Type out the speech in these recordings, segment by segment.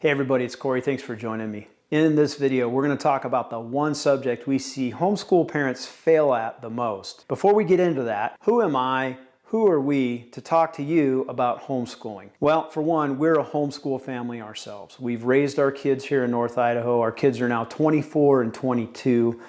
Hey everybody, it's Kory. Thanks for joining me. In this video, we're going to talk about the one subject we see homeschool parents fail at the most. Before we get into that, who am I, who are we to talk to you about homeschooling? Well, for one, we're a homeschool family ourselves. We've raised our kids here in North Idaho. Our kids are now 24 and 22.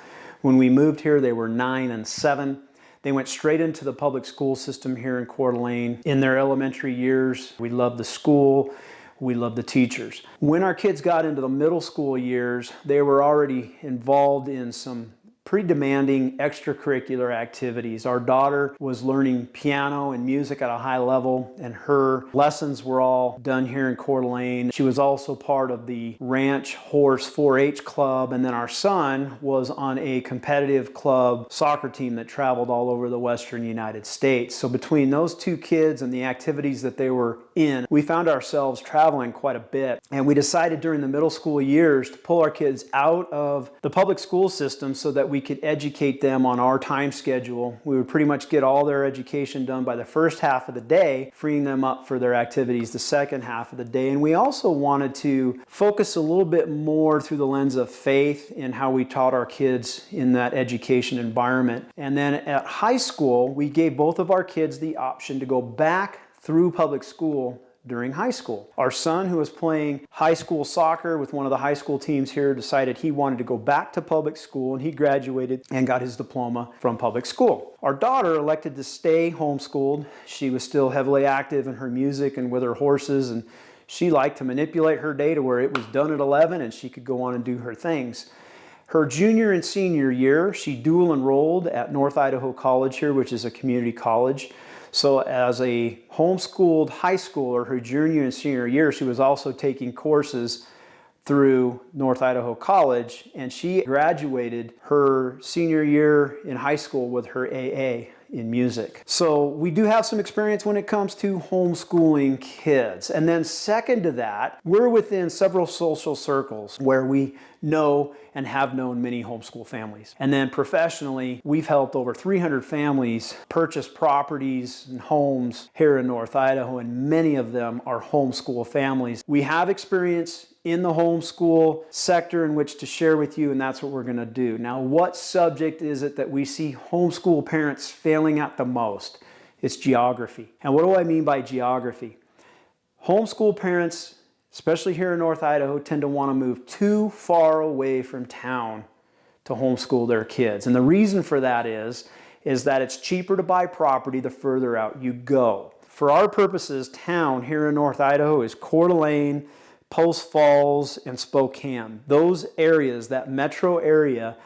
When we moved here, they were 9 and 7. They went straight into the public school system here in Coeur d'Alene. In their elementary years, we loved the school. We love the teachers. When our kids got into the middle school years, they were already involved in some pretty demanding extracurricular activities. Our daughter was learning piano and music at a high level, and her lessons were all done here in Coeur d'Alene. She was also part of the Ranch Horse 4-H club, and then our son was on a competitive club soccer team that traveled all over the western United States. So between those two kids and the activities that they were in, we found ourselves traveling quite a bit. And we decided during the middle school years to pull our kids out of the public school system so that we could educate them on our time schedule. We would pretty much get all their education done by the first half of the day, freeing them up for their activities the second half of the day. And we also wanted to focus a little bit more through the lens of faith in how we taught our kids in that education environment. And then at high school, we gave both of our kids the option to go back through public school during high school. Our son, who was playing high school soccer with one of the high school teams here, decided he wanted to go back to public school, and he graduated and got his diploma from public school. Our daughter elected to stay homeschooled. She was still heavily active in her music and with her horses, and she liked to manipulate her day to where it was done at 11 and she could go on and do her things. Her junior and senior year, she dual enrolled at North Idaho College here, which is a community college. So as a homeschooled high schooler, her junior and senior year, she was also taking courses through North Idaho College, and she graduated her senior year in high school with her AA in music. So we do have some experience when it comes to homeschooling kids. And then second to that, we're within several social circles where we know and have known many homeschool families. And then professionally, we've helped over 300 families purchase properties and homes here in North Idaho, and many of them are homeschool families. We have experience in the homeschool sector in which to share with you, and that's what we're going to do. Now, what subject is it that we see homeschool parents failing at the most? It's geography. And what do I mean by geography? Homeschool parents, especially here in North Idaho, tend to want to move too far away from town to homeschool their kids. And the reason for that is that it's cheaper to buy property the further out you go. For our purposes, town here in North Idaho is Coeur d'Alene, Post Falls, and Spokane. Those areas, that metro area,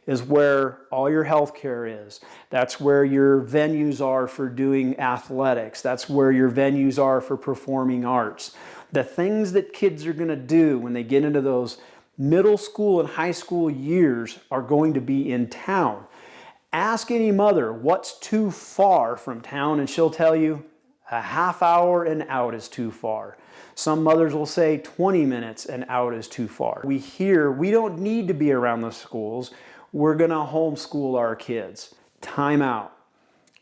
is where all your healthcare is. That's where your venues are for doing athletics. That's where your venues are for performing arts. The things that kids are going to do when they get into those middle school and high school years are going to be in town. Ask any mother what's too far from town, and she'll tell you a half hour and out is too far. Some mothers will say 20 minutes and out is too far. We hear we don't need to be around the schools. We're going to homeschool our kids. Time out.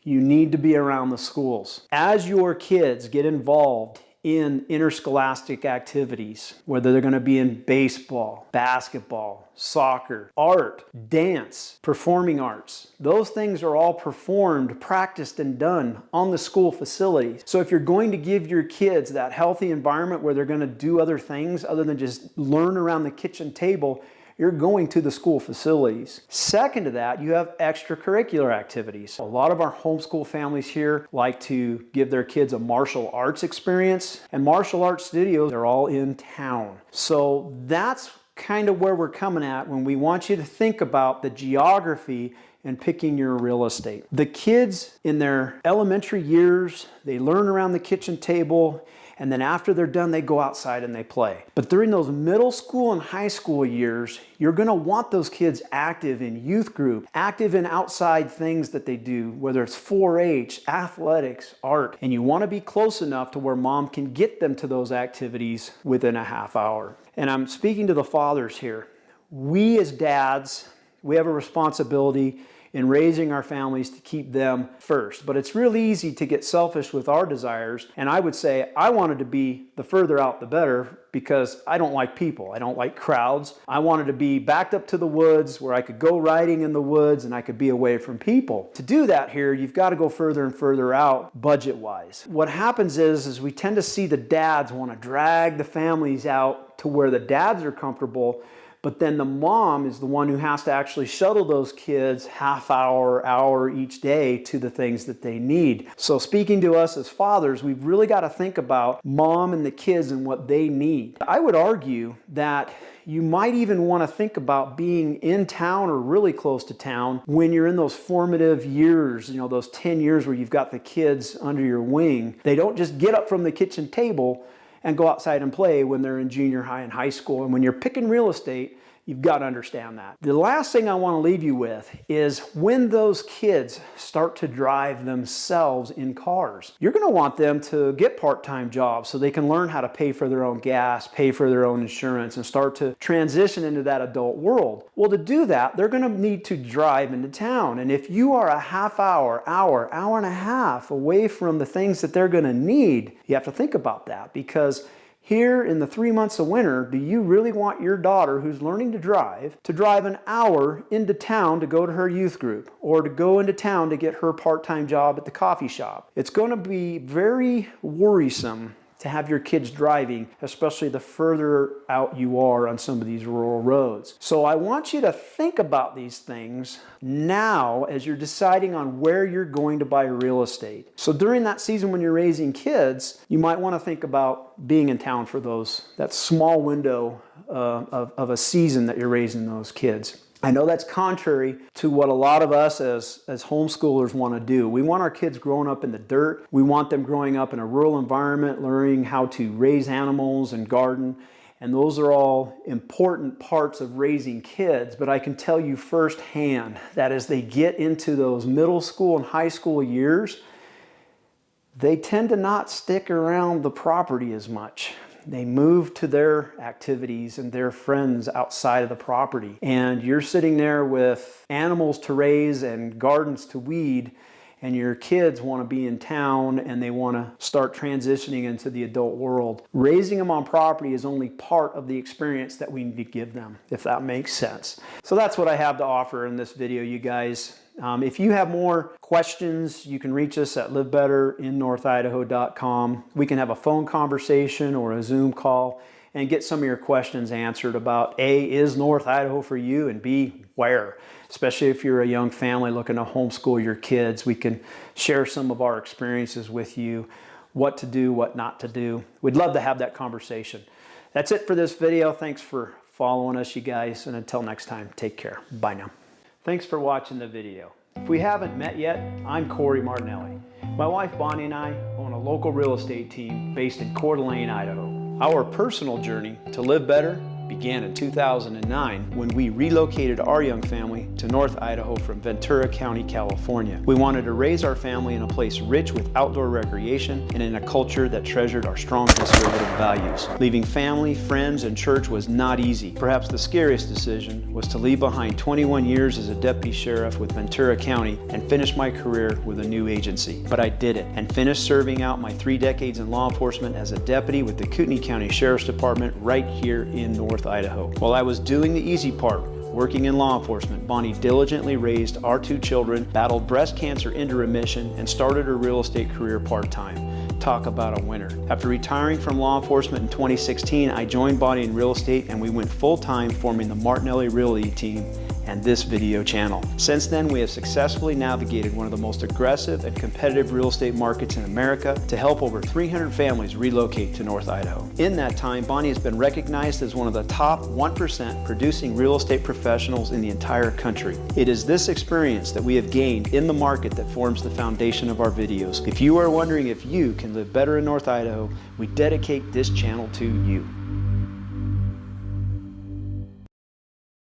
You need to be around the schools. As your kids get involved in interscholastic activities, whether they're going to be in baseball, basketball, soccer, art, dance, performing arts, those things are all performed, practiced, and done on the school facilities. So if you're going to give your kids that healthy environment where they're going to do other things other than just learn around the kitchen table, you're going to the school facilities. Second to that, you have extracurricular activities. A lot of our homeschool families here like to give their kids a martial arts experience, and martial arts studios are all in town. So that's kind of where we're coming at when we want you to think about the geography and picking your real estate. The kids in their elementary years, they learn around the kitchen table, and then after they're done, they go outside and they play. But during those middle school and high school years, you're gonna want those kids active in youth group, active in outside things that they do, whether it's 4-H, athletics, art, and you wanna be close enough to where mom can get them to those activities within a half hour. And I'm speaking to the fathers here. We as dads, we have a responsibility in raising our families to keep them first. But it's really easy to get selfish with our desires. And I would say I wanted to be the further out the better because I don't like people. I don't like crowds. I wanted to be backed up to the woods where I could go riding in the woods and I could be away from people. To do that here, you've got to go further and further out budget-wise. What happens is we tend to see the dads want to drag the families out to where the dads are comfortable, but then the mom is the one who has to actually shuttle those kids half hour each day to the things that they need. So speaking to us as fathers, we've really got to think about mom and the kids and what they need. I would argue that you might even want to think about being in town or really close to town when you're in those formative years, those 10 years where you've got the kids under your wing. They don't just get up from the kitchen table and go outside and play when they're in junior high and high school. And when you're picking real estate, you've got to understand that. The last thing I want to leave you with is when those kids start to drive themselves in cars, you're going to want them to get part-time jobs so they can learn how to pay for their own gas, pay for their own insurance, and start to transition into that adult world. Well, to do that, they're going to need to drive into town. And if you are a half hour and a half away from the things that they're going to need, you have to think about that, because here in the 3 months of winter, do you really want your daughter who's learning to drive an hour into town to go to her youth group or to go into town to get her part-time job at the coffee shop? It's going to be very worrisome to have your kids driving, especially the further out you are on some of these rural roads. So I want you to think about these things now as you're deciding on where you're going to buy real estate. So during that season when you're raising kids, you might want to think about being in town for that small window of a season that you're raising those kids. I know that's contrary to what a lot of us as homeschoolers want to do. We want our kids growing up in the dirt. We want them growing up in a rural environment, learning how to raise animals and garden. And those are all important parts of raising kids. But I can tell you firsthand that as they get into those middle school and high school years, they tend to not stick around the property as much. They move to their activities and their friends outside of the property. And you're sitting there with animals to raise and gardens to weed, and your kids want to be in town and they want to start transitioning into the adult world. Raising them on property is only part of the experience that we need to give them, if that makes sense. So that's what I have to offer in this video, you guys. If you have more questions, you can reach us at livebetterinnorthidaho.com. We can have a phone conversation or a Zoom call and get some of your questions answered about A, is North Idaho for you, and B, where? Especially if you're a young family looking to homeschool your kids, we can share some of our experiences with you, what to do, what not to do. We'd love to have that conversation. That's it for this video. Thanks for following us, you guys, and until next time, take care. Bye now. Thanks for watching the video. If we haven't met yet, I'm Kory Martinelli. My wife Bonnie and I own a local real estate team based in Alene, Idaho. Our personal journey to live better began in 2009 when we relocated our young family to North Idaho from Ventura County, California. We wanted to raise our family in a place rich with outdoor recreation and in a culture that treasured our strong conservative values. Leaving family, friends, and church was not easy. Perhaps the scariest decision was to leave behind 21 years as a deputy sheriff with Ventura County and finish my career with a new agency. But I did it and finished serving out my 3 decades in law enforcement as a deputy with the Kootenai County Sheriff's Department right here in North Idaho. While I was doing the easy part, working in law enforcement, Bonnie diligently raised our 2 children, battled breast cancer into remission, and started her real estate career part-time. Talk about a winner. After retiring from law enforcement in 2016, I joined Bonnie in real estate and we went full-time forming the Martinelli Realty team and this video channel. Since then, we have successfully navigated one of the most aggressive and competitive real estate markets in America to help over 300 families relocate to North Idaho. In that time, Bonnie has been recognized as one of the top 1% producing real estate professionals in the entire country. It is this experience that we have gained in the market that forms the foundation of our videos. If you are wondering if you can live better in North Idaho, we dedicate this channel to you.